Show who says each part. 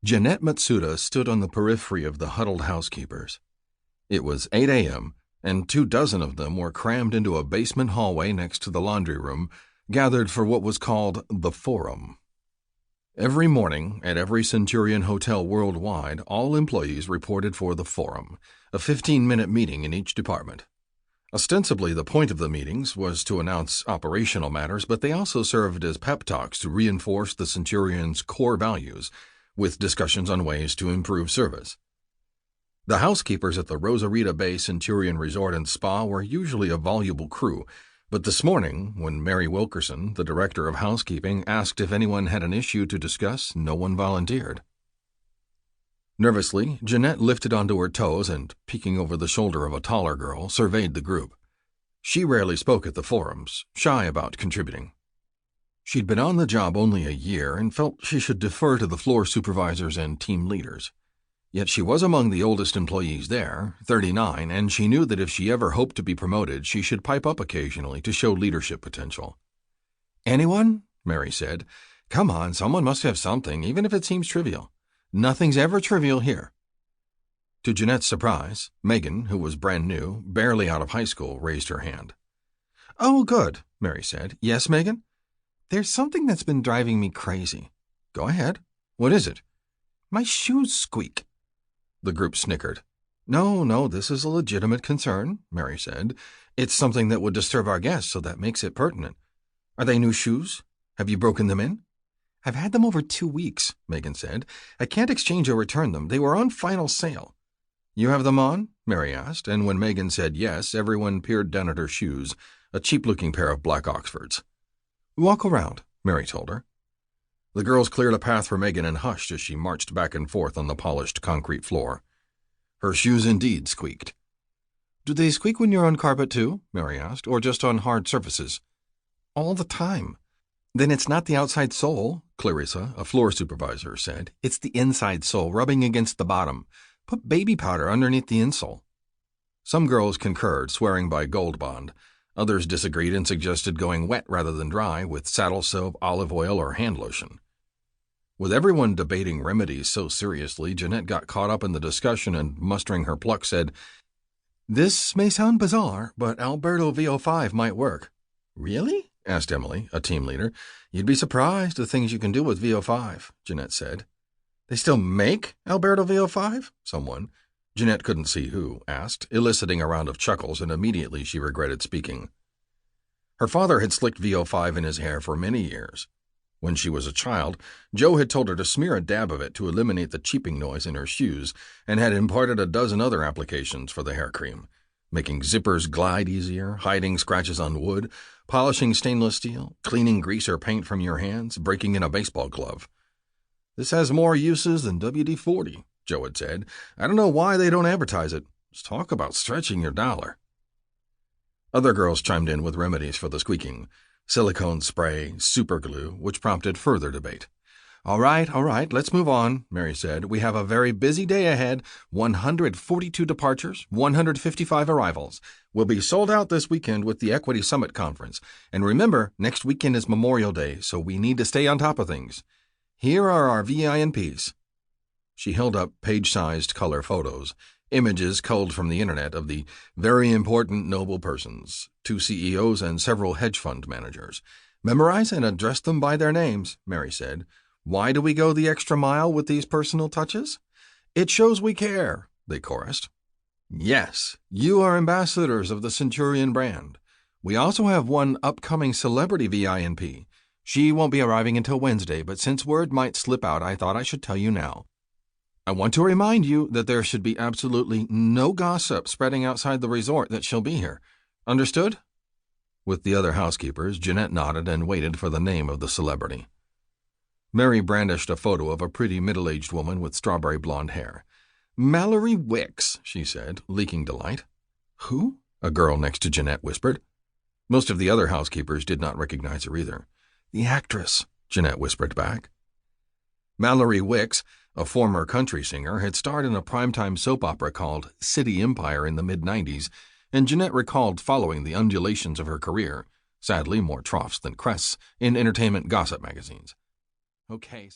Speaker 1: Jeanette Matsuda stood on the periphery of the huddled housekeepers. It was 8 a.m., and 24 of them were crammed into a basement hallway next to the laundry room, gathered for what was called the Forum. Every morning, at every Centurion hotel worldwide, all employees reported for the Forum, a 15-minute meeting in each department. Ostensibly, the point of the meetings was to announce operational matters, but they also served as pep talks to reinforce the Centurion's core values, with discussions on ways to improve service. The housekeepers at the Rosarita Bay Centurion Resort and Spa were usually a voluble crew, but this morning, when Mary Wilkerson, the director of housekeeping, asked if anyone had an issue to discuss, no one volunteered. Nervously, Jeanette lifted onto her toes and, peeking over the shoulder of a taller girl, surveyed the group. She rarely spoke at the forums, shy about contributing. She'd been on the job only a year and felt she should defer to the floor supervisors and team leaders. Yet she was among the oldest employees there, 39, and she knew that if she ever hoped to be promoted, she should pipe up occasionally to show leadership potential. "Anyone?" Mary said. "Come on, someone must have something, even if it seems trivial. Nothing's ever trivial here." To Jeanette's surprise, Megan, who was brand new, barely out of high school, raised her hand. "Oh, good," Mary said. "Yes, Megan? There's something that's been driving me crazy." "Go ahead. What is it?" "My shoes squeak." The group snickered. No, this is a legitimate concern," Mary said. "It's something that would disturb our guests, so that makes it pertinent. Are they new shoes? Have you broken them in?" "I've had them over 2 weeks," Megan said. "I can't exchange or return them. They were on final sale." "You have them on?" Mary asked, and when Megan said yes, everyone peered down at her shoes, a cheap-looking pair of black Oxfords. "Walk around," Mary told her. The girls cleared a path for Megan and hushed as she marched back and forth on the polished concrete floor. Her shoes indeed squeaked. "Do they squeak when you're on carpet too?" Mary asked, "or just on hard surfaces?" "All the time." "Then it's not the outside sole," Clarissa, a floor supervisor, said. "It's the inside sole, rubbing against the bottom. Put baby powder underneath the insole." Some girls concurred, swearing by Gold Bond. Others disagreed and suggested going wet rather than dry, with saddle soap, olive oil, or hand lotion. With everyone debating remedies so seriously, Jeanette got caught up in the discussion and, mustering her pluck, said, "This may sound bizarre, but Alberto VO5 might work." "Really?" asked Emily, a team leader. "You'd be surprised the things you can do with VO5, Jeanette said. "They still make Alberto VO5? Someone, Jeanette couldn't see who, asked, eliciting a round of chuckles, and immediately she regretted speaking. Her father had slicked VO5 in his hair for many years. When she was a child, Joe had told her to smear a dab of it to eliminate the cheeping noise in her shoes, and had imparted a dozen other applications for the hair cream, making zippers glide easier, hiding scratches on wood, polishing stainless steel, cleaning grease or paint from your hands, breaking in a baseball glove. "This has more uses than WD-40, Joe had said. "I don't know why they don't advertise it. Just talk about stretching your dollar." Other girls chimed in with remedies for the squeaking. Silicone spray, super glue, which prompted further debate. All right, let's move on," Mary said. "We have a very busy day ahead, 142 departures, 155 arrivals. We'll be sold out this weekend with the Equity Summit Conference. And remember, next weekend is Memorial Day, so we need to stay on top of things. Here are our VINPs. She held up page-sized color photos, images culled from the internet of the very important noble persons, 2 CEOs and several hedge fund managers. "Memorize and address them by their names," Mary said. "Why do we go the extra mile with these personal touches?" "It shows we care," they chorused. "Yes, you are ambassadors of the Centurion brand. We also have one upcoming celebrity VINP. She won't be arriving until Wednesday, but since word might slip out, I thought I should tell you now. I want to remind you that there should be absolutely no gossip spreading outside the resort that she'll be here. Understood?" With the other housekeepers, Jeanette nodded and waited for the name of the celebrity. Mary brandished a photo of a pretty middle-aged woman with strawberry blonde hair. "Mallory Wicks," she said, leaking delight. "Who?" a girl next to Jeanette whispered. Most of the other housekeepers did not recognize her either. "The actress," Jeanette whispered back. Mallory Wicks, a former country singer, had starred in a primetime soap opera called City Empire in the mid-90s, and Jeanette recalled following the undulations of her career, sadly more troughs than crests, in entertainment gossip magazines. "Okay, so